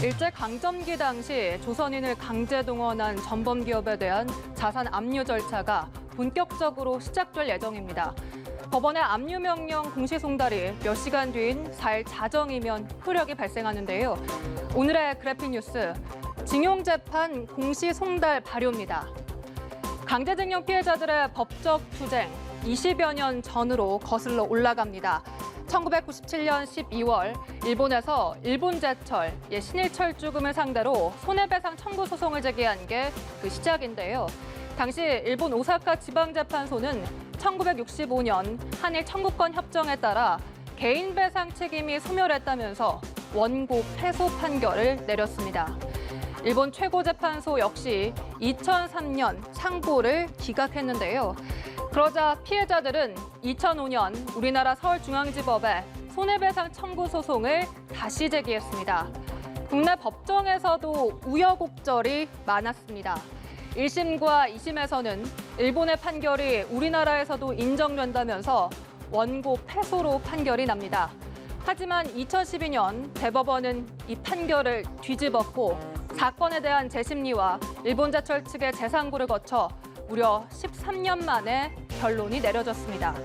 일제강점기 당시 조선인을 강제 동원한 전범기업에 대한 자산 압류 절차가 본격적으로 시작될 예정입니다. 법원의 압류 명령 공시 송달이 몇 시간 뒤인 4일 자정이면 효력이 발생하는데요. 오늘의 그래픽 뉴스, 징용재판 공시 송달 발효입니다. 강제징용 피해자들의 법적 투쟁 20여 년 전으로 거슬러 올라갑니다. 1997년 12월 일본에서 일본제철, 신일철주금을 상대로 손해배상 청구 소송을 제기한 게 그 시작인데요. 당시 일본 오사카 지방재판소는 1965년 한일 청구권 협정에 따라 개인 배상 책임이 소멸했다면서 원고 패소 판결을 내렸습니다. 일본 최고재판소 역시 2003년 상고를 기각했는데요. 그러자 피해자들은 2005년 우리나라 서울중앙지법에 손해배상 청구 소송을 다시 제기했습니다. 국내 법정에서도 우여곡절이 많았습니다. 1심과 2심에서는 일본의 판결이 우리나라에서도 인정된다면서 원고 패소로 판결이 납니다. 하지만 2012년 대법원은 이 판결을 뒤집었고 사건에 대한 재심리와 일본제철 측의 재상고를 거쳐 무려 13년 만에 결론이 내려졌습니다.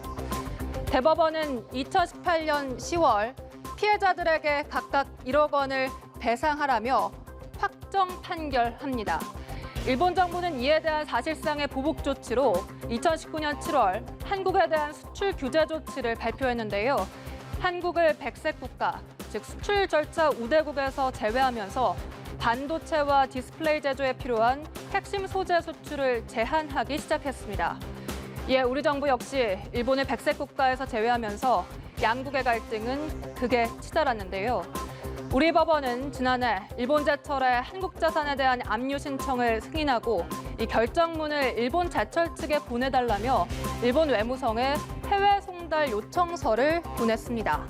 대법원은 2018년 10월 피해자들에게 각각 1억 원을 배상하라며 확정 판결합니다. 일본 정부는 이에 대한 사실상의 보복 조치로 2019년 7월 한국에 대한 수출 규제 조치를 발표했는데요. 한국을 백색 국가, 즉 수출 절차 우대국에서 제외하면서 반도체와 디스플레이 제조에 필요한 핵심 소재 수출을 제한하기 시작했습니다. 이에 우리 정부 역시 일본을 백색 국가에서 제외하면서 양국의 갈등은 극에 치달았는데요. 우리 법원은 지난해 일본제철의 한국 자산에 대한 압류 신청을 승인하고 이 결정문을 일본 제철 측에 보내달라며 일본 외무성에 해외 송달 요청서를 보냈습니다.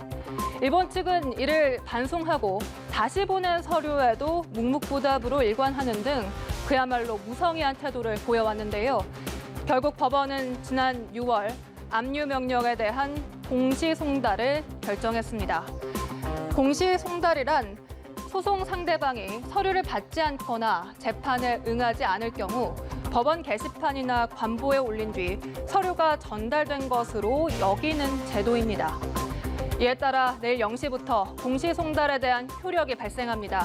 일본 측은 이를 반송하고 다시 보낸 서류에도 묵묵부답으로 일관하는 등 그야말로 무성의한 태도를 보여왔는데요. 결국 법원은 지난 6월 압류 명령에 대한 공시 송달을 결정했습니다. 공시 송달이란 소송 상대방이 서류를 받지 않거나 재판에 응하지 않을 경우 법원 게시판이나 관보에 올린 뒤 서류가 전달된 것으로 여기는 제도입니다. 이에 따라 내일 0시부터 공시 송달에 대한 효력이 발생합니다.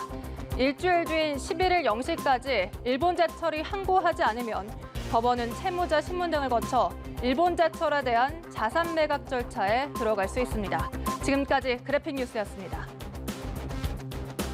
일주일 뒤인 11일 0시까지 일본제철이 항고하지 않으면 법원은 채무자 신문 등을 거쳐 일본제철에 대한 자산 매각 절차에 들어갈 수 있습니다. 지금까지 그래픽 뉴스였습니다.